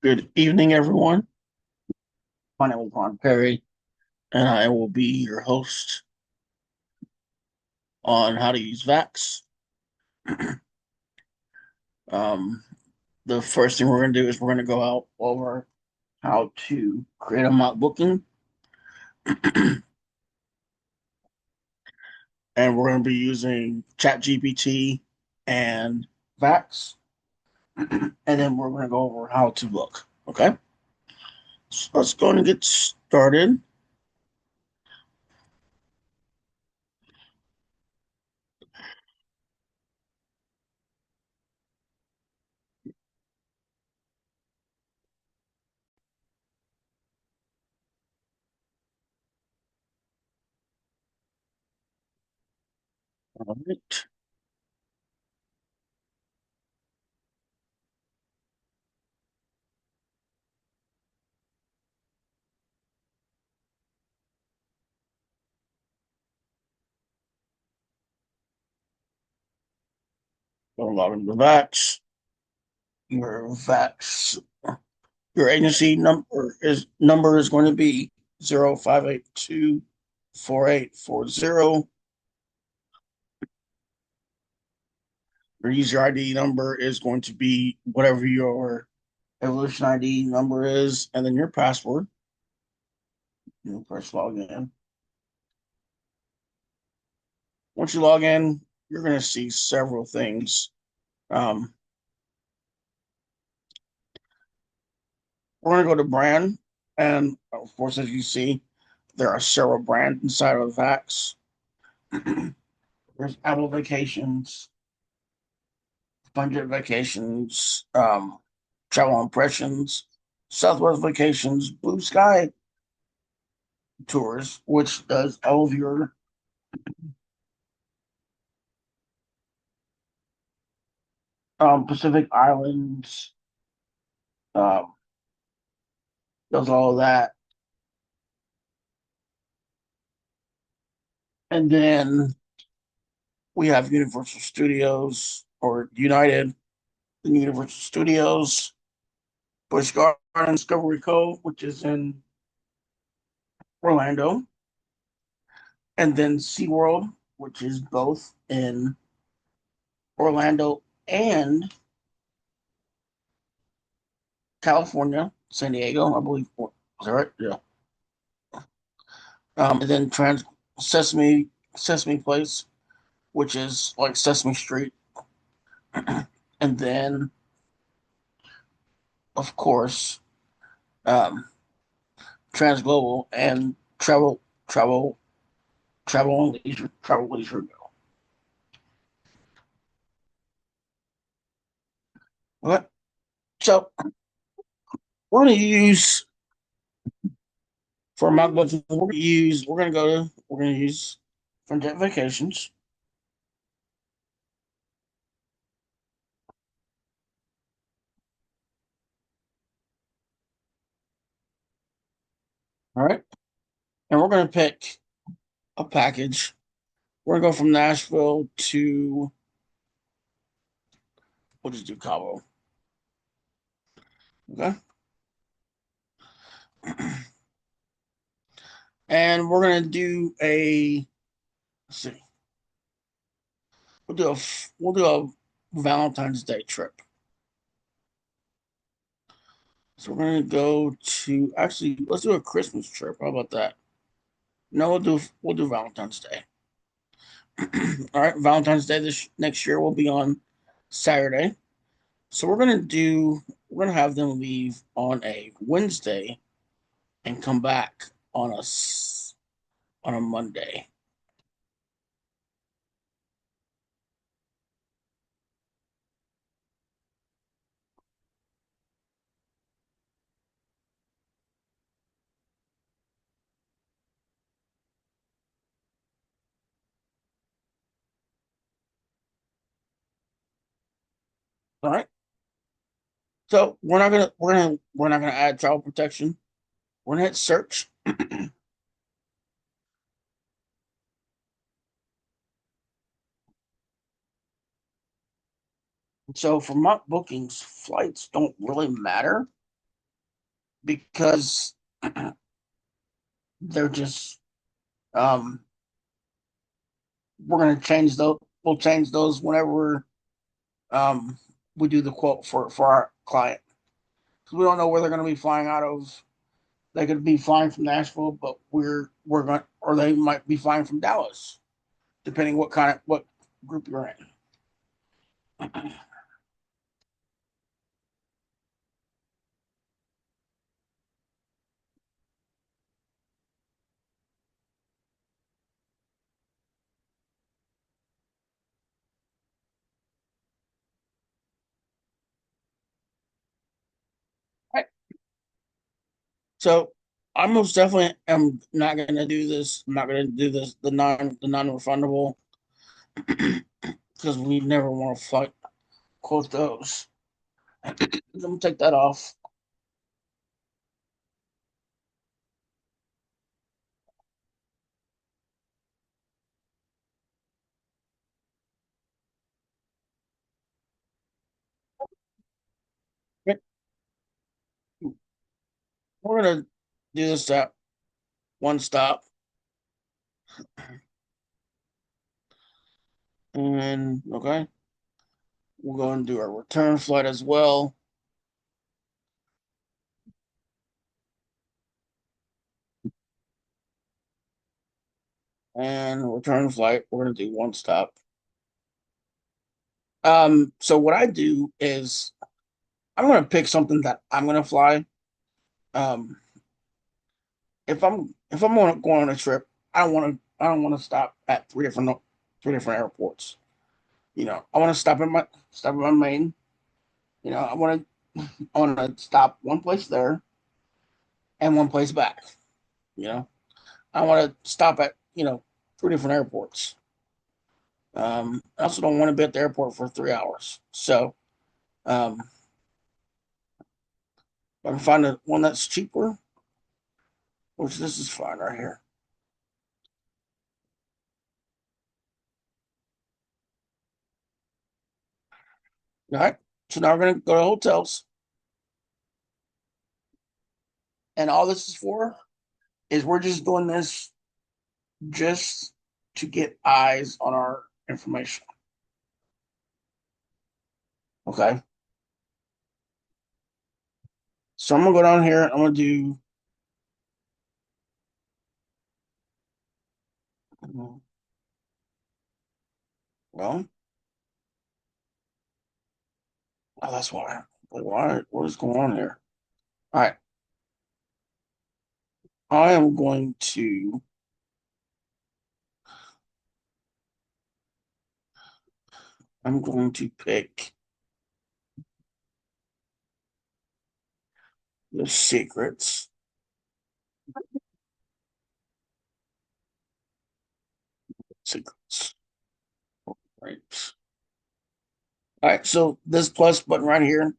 Good evening, everyone. My name is Ron Perry, and I will be your host on how to use Vax. Um, the first thing we're going to do is we're going to go out over how to create a mock booking, and we're going to be using ChatGPT and Vax, and then we're going to go over how to book. Okay, so let's go and get started. All right. Going to log into Vax. Your Vax Your agency number is going to be 05824840. Your user ID number is going to be whatever your Evolution ID number is, and then your password. You press login. Once you log in, you're going to see several things. Um, we're going to go to brand, and of course, as you see, there are several brands inside of Vax. There's Apple Vacations, Budget Vacations, Travel Impressions, Southwest Vacations, Blue Sky Tours, which does all of your Pacific Islands, um, does all of that. And then we have Universal Studios or United and Universal Studios, Busch Gardens, Discovery Cove, which is in Orlando, and then SeaWorld, which is both in Orlando and California, San Diego, I believe. Is that right? Yeah. And then Sesame Place, which is like Sesame Street, and then of course um, Trans Global and Travel, Travel Leisure Go. Okay, so we're gonna use for my budget. We're gonna use from Jet Vacations. All right, and we're gonna pick a package. We're gonna go from Nashville to we'll just do Cabo. Okay, and we're gonna do a let's see. We'll do a Valentine's Day trip. So we're gonna go to actually let's do a Christmas trip. How about that? No, we'll do Valentine's Day. All right, Valentine's Day this next year will be on Saturday. So we're gonna have them leave on a Wednesday and come back on a Monday. All right. So we're not gonna add travel protection. We're gonna hit search. So for mock bookings, flights don't really matter. because they're just um we're gonna change those. We'll change those whenever um we do the quote for our client, because we don't know where they're gonna be flying out of. They could be flying from Nashville, but we're going, or they might be flying from Dallas, depending what group you're in. Right. So I most definitely am not going to do this. I'm not going to do this the non refundable because we never want to fight quote those. I'm gonna take that off. We're gonna do this at one stop, and okay, we're going to do our return flight as well, and return flight. We're gonna do one stop. So what I do is I'm gonna pick something that I'm gonna fly. Um, if I'm going on a trip, I don't want to stop at three different airports. I want to stop at my main. I want to stop one place there and one place back. You know, I want to stop at three different airports. I also don't want to be at the airport for 3 hours. So if I can find one that's cheaper, which this is fine right here. All right. So now we're gonna go to hotels, and all this is for is we're just doing this just to get eyes on our information. Okay. So I'm gonna go down here. I'm gonna do well. Oh, that's why. Like, why? What is going on here? All right. I am going to. I'm going to pick the secrets. Secrets. Right. All right. So this plus button right here.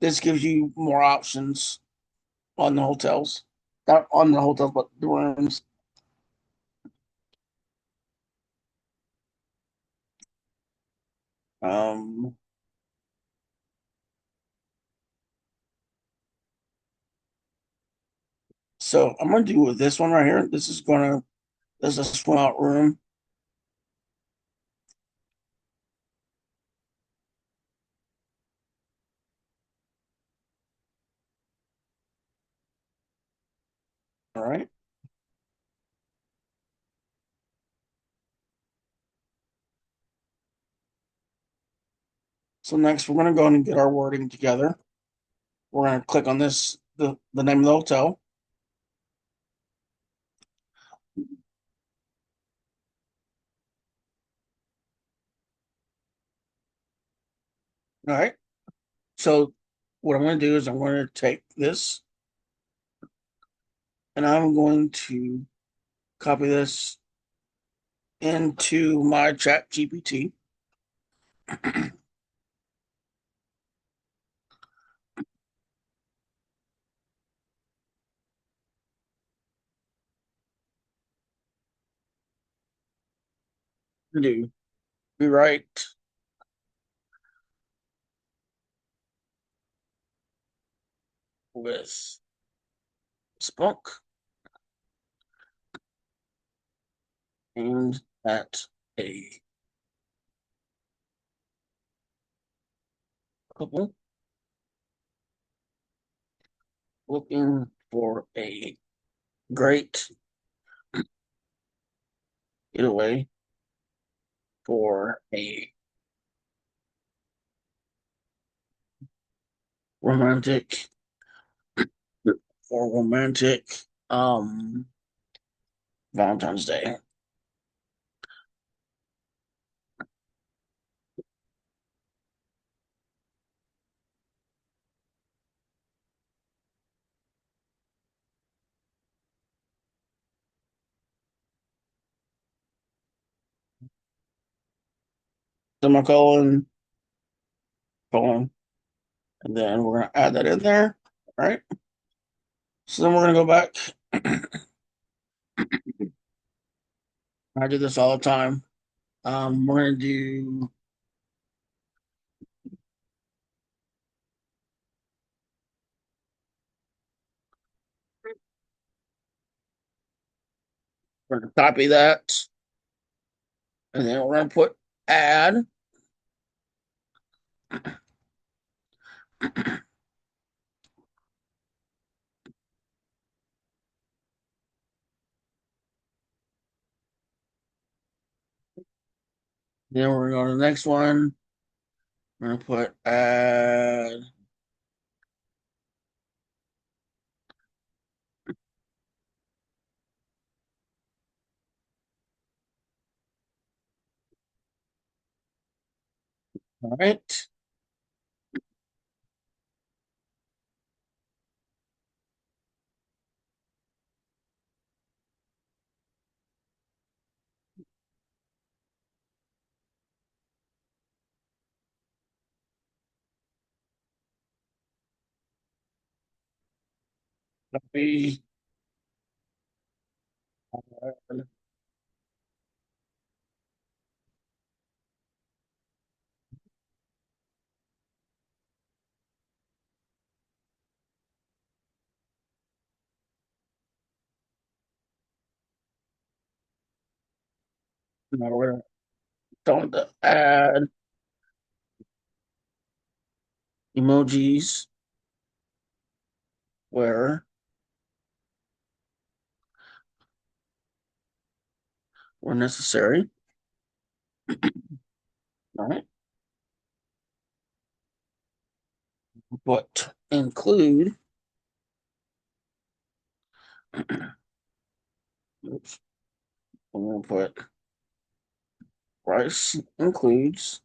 This gives you more options on the hotels. Not on the hotels, but the rooms. Um. So I'm gonna do with this one right here. This is a swim out room. All right. So next we're gonna go in and get our wording together. We're gonna click on the name of the hotel. All right. So what I'm gonna do is I'm gonna take this and I'm going to copy this into my chat GPT to do rewrite with. spunk aimed at a couple looking for a great getaway for a romantic romantic um Valentine's Day. Semicolon, colon, and then we're gonna add that in there. All right. So then we're gonna go back. I do this all the time. We're gonna do we're gonna copy that, and then we're gonna put add. Then we're gonna go to the next one. We're gonna put add. All right. Copy. Now we're going to add emojis where necessary. All right. But include. Oops. I'm gonna put price includes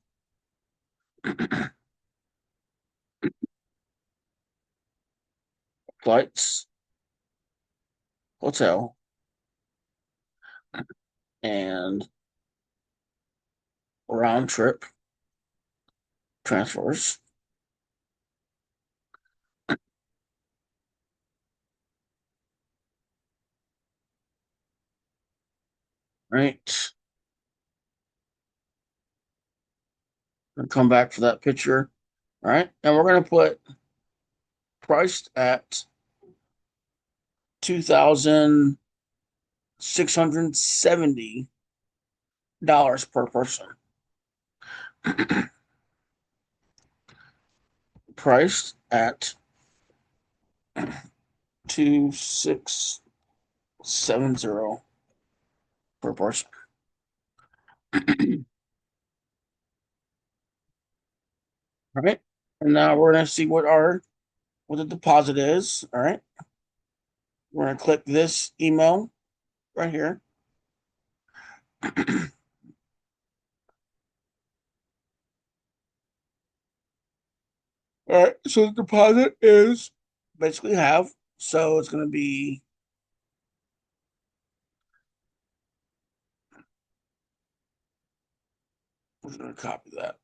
flights, hotel, and round trip transfers. Right. And come back for that picture. All right. And we're gonna put priced at $2,670 per person. Priced at 2,670 per person. All right. And now we're gonna see what the deposit is. All right. We're gonna click this email right here. All right. So the deposit is basically half. So it's gonna be I'm just gonna copy that.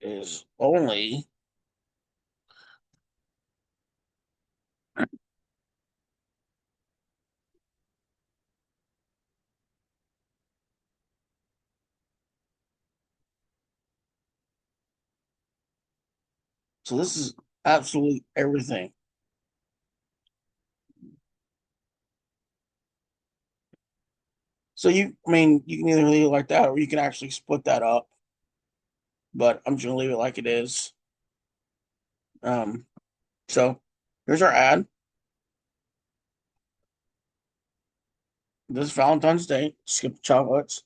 Is only So this is absolutely everything. So I mean, you can either leave it like that or you can actually split that up. But I'm just gonna leave it like it is. Um, so here's our ad. This Valentine's Day, skip the chocolates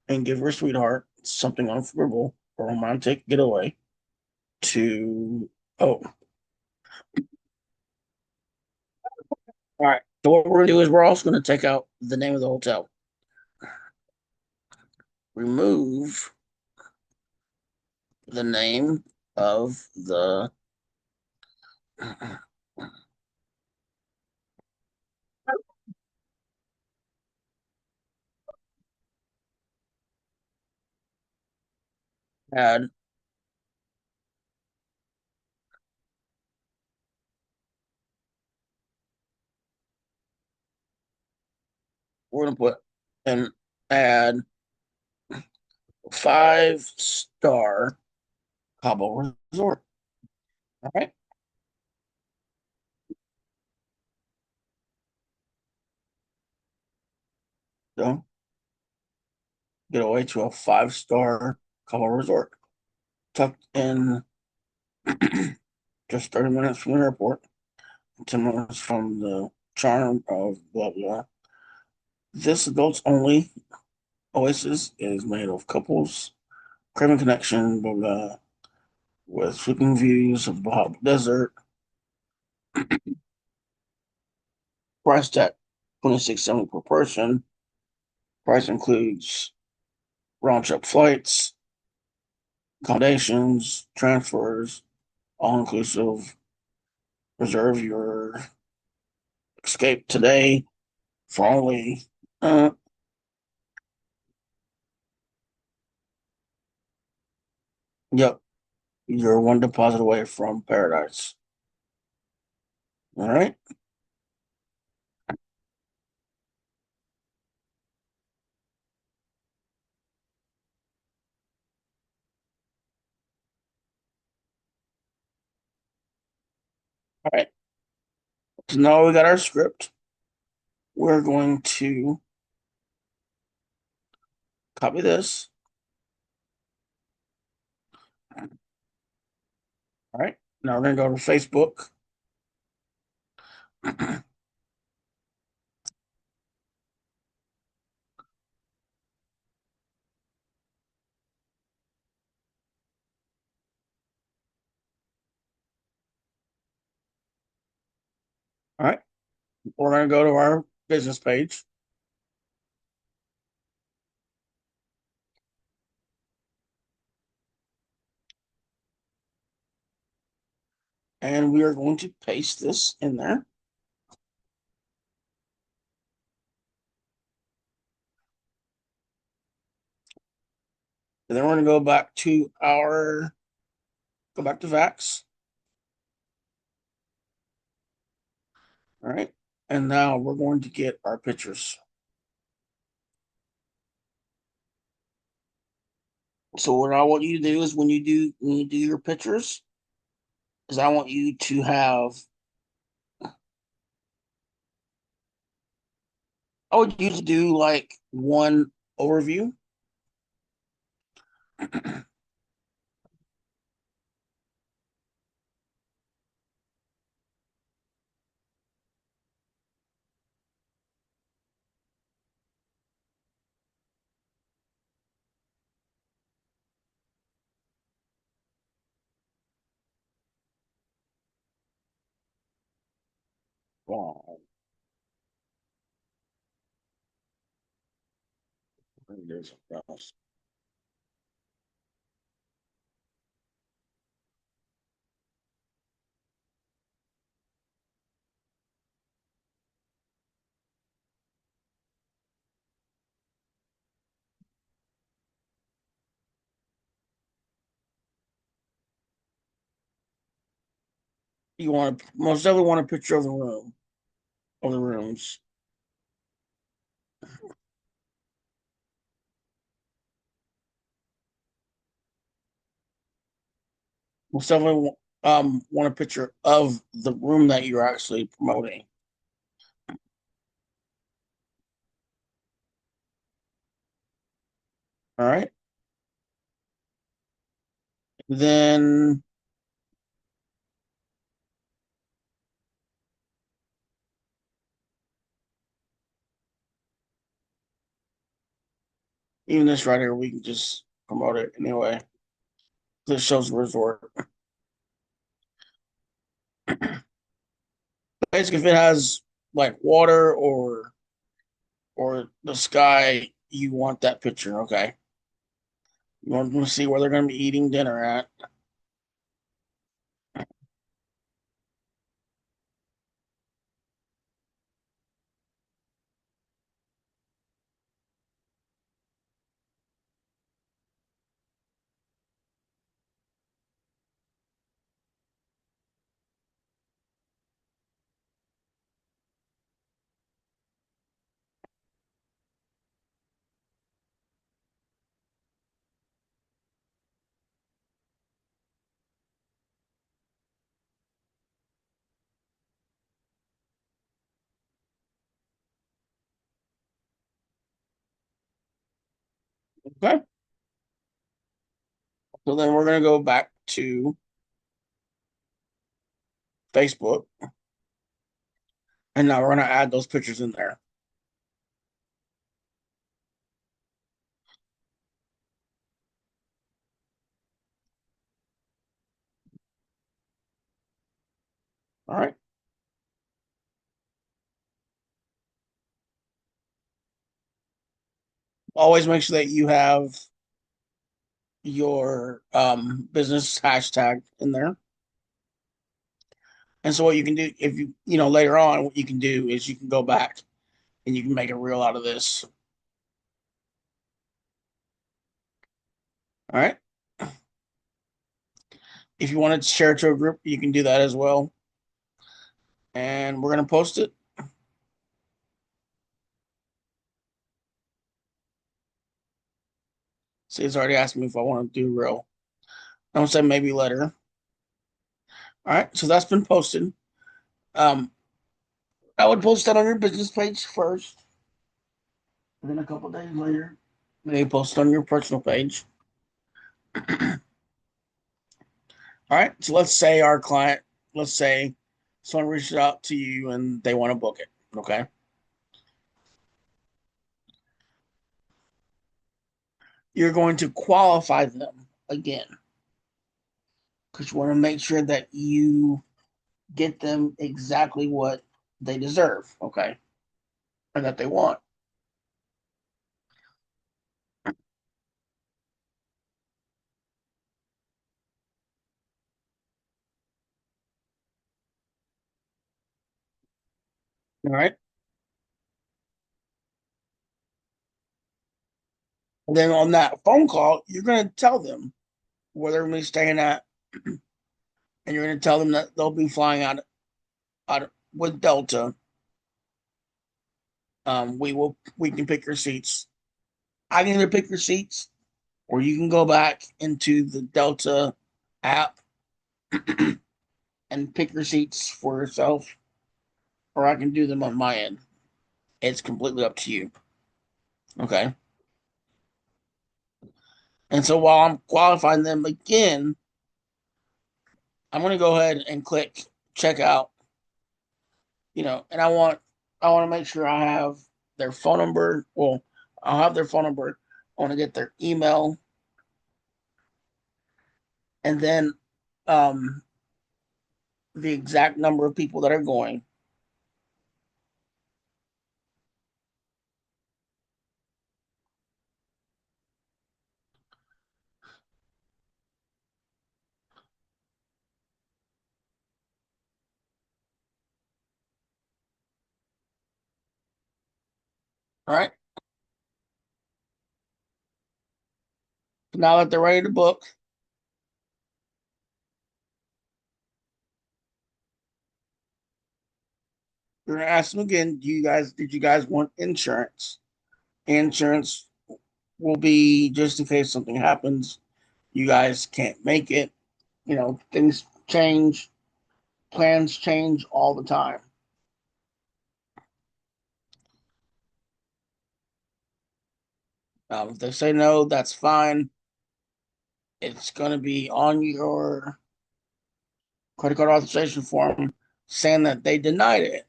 and give your sweetheart something unforgettable, a romantic getaway to. Oh, all right. So what we're gonna do is we're also gonna take out the name of the hotel, remove the name of the ad. We're gonna put an ad 5-star Cabo Resort. All right. So get away to a 5-star Cabo Resort, tucked in just 30 minutes from the airport, 10 minutes from the charm of blah blah. This adults only oasis is made of couples, craving connection, blah blah, with sweeping views of the Baja Desert. Priced at 26.70 per person. Price includes round trip flights, accommodations, transfers, all inclusive. Reserve your escape today for only uh yep, you're one deposit away from paradise. All right. All right. So now we got our script. We're going to copy this. All right. Now we're gonna go to Facebook. All right. We're gonna go to our business page and we are going to paste this in there. And then we're gonna go back to Vax. All right. And now we're going to get our pictures. So what I want you to do is when you do your pictures, is I want you to have I would usually do like one overview. Wow. There's you want to most definitely want a picture of the room of the rooms. Most definitely want a picture of the room that you're actually promoting. All right. Then even this right here, we can just promote it anyway. This shows the resort. Basically, if it has like water or the sky, you want that picture. Okay. You want to see where they're going to be eating dinner at. Okay. So then we're going to go back to Facebook, and now we're going to add those pictures in there. All right. Always make sure that you have your business hashtag in there. And so what you can do if later on, what you can do is you can go back and you can make a reel out of this. All right. If you want to share it to a group, you can do that as well. And we're gonna post it. See, it's already asking me if I want to do reel. I'm gonna say maybe later. All right, so that's been posted. Um, I would post that on your business page first, and then a couple days later, maybe post it on your personal page. All right, so let's say our client, let's say someone reaches out to you and they want to book it. Okay, you're going to qualify them again because you want to make sure that you get them exactly what they deserve. Okay, and that they want. All right, and then on that phone call, you're going to tell them where they're going to be staying at, and you're going to tell them that they'll be flying out with Delta. We can pick your seats. I can either pick your seats, or you can go back into the Delta app and pick your seats for yourself, or I can do them on my end. It's completely up to you. Okay. And so while I'm qualifying them again, I'm going to go ahead and click check out. And I want to make sure I have their phone number. Well, I'll have their phone number. I want to get their email, and then um, the exact number of people that are going. All right. Now that they're ready to book, you're gonna ask them again. Did you guys want insurance? Insurance will be just in case something happens. You guys can't make it. Things change, plans change all the time. If they say no, that's fine. It's going to be on your credit card authorization form saying that they denied it,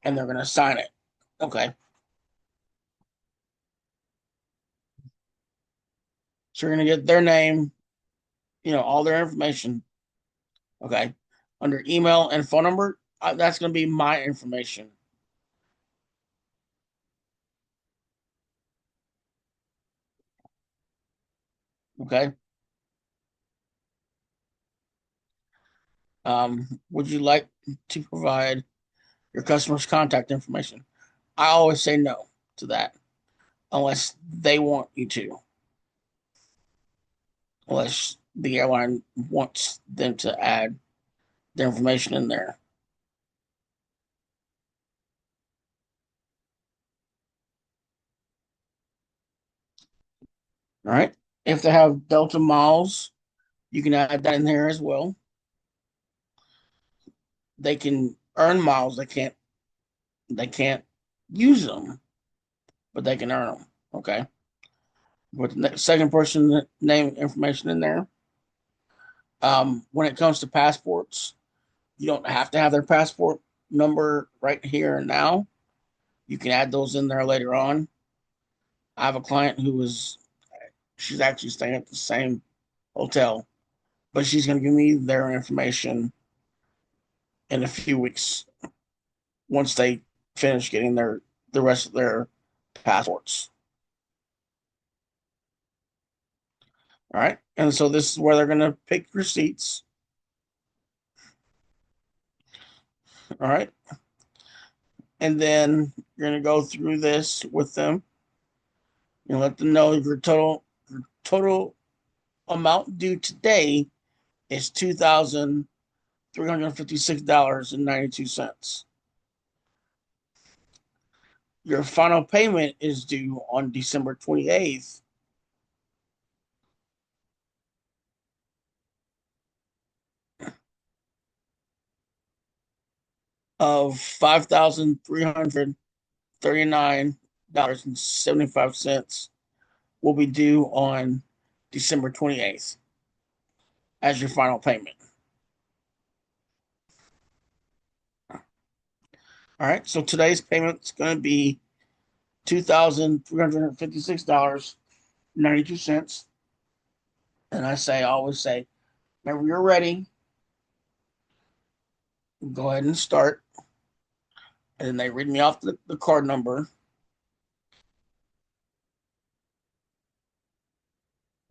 and they're going to sign it. Okay. So you're going to get their name, all their information. Okay. Under email and phone number, that's going to be my information. Okay. Would you like to provide your customer's contact information? I always say no to that unless they want you to, unless the airline wants them to add their information in there. All right. If they have Delta miles, you can add that in there as well. They can earn miles. They can't use them, but they can earn them. Okay. With the second person name information in there. When it comes to passports, you don't have to have their passport number right here and now. You can add those in there later on. I have a client she's actually staying at the same hotel, but she's going to give me their information in a few weeks once they finish getting the rest of their passports. All right. And so this is where they're going to pick your seats. All right. And then you're going to go through this with them. Let them know your total amount due today is $2,356.92. Your final payment is due on December 28th of $5,339.75 will be due on December 28th as your final payment. All right. So today's payment is going to be $2,356.92. And I always say, whenever you're ready, go ahead and start. And then they read me off the card number.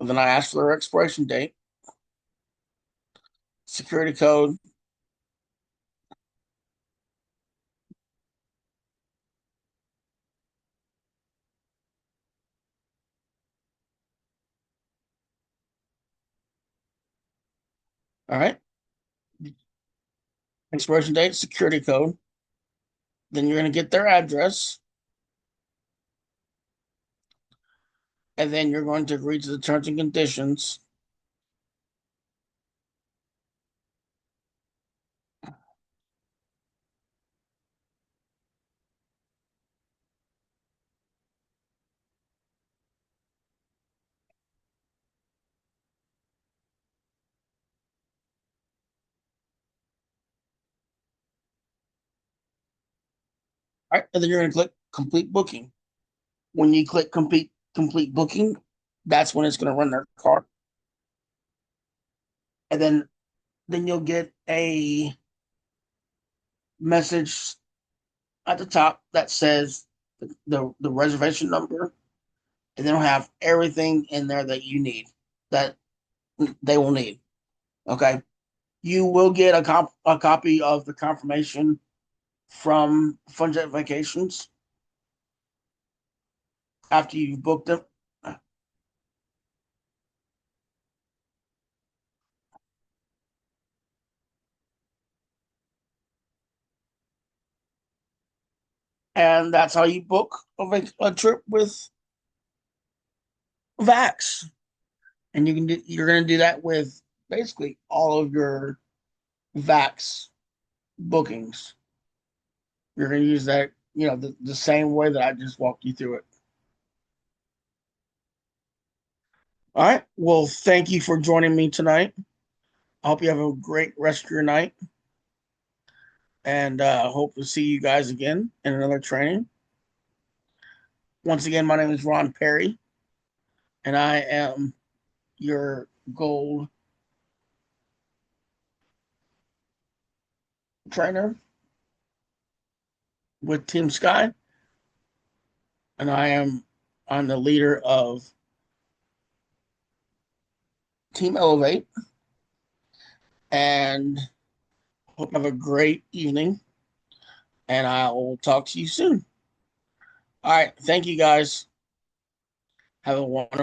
And then I ask for their expiration date, security code. All right. Expiration date, security code. Then you're going to get their address. And then you're going to agree to the terms and conditions. All right. And then you're going to click complete booking. When you click complete booking, that's when it's going to run their card. And then you'll get a message at the top that says the reservation number, and they'll have everything in there that you need, that they will need. Okay. You will get a copy of the confirmation from Funjet Vacations after you've booked them. And that's how you book a trip with Vax. And you're going to do that with basically all of your Vax bookings. You're going to use that, the same way that I just walked you through it. All right. Well, thank you for joining me tonight. I hope you have a great rest of your night. And hope to see you guys again in another training. Once again, my name is Ron Perry, and I am your gold trainer with Team Sky. And I'm the leader of Team Elevate. And hope you have a great evening. And I will talk to you soon. All right. Thank you guys. Have a wonderful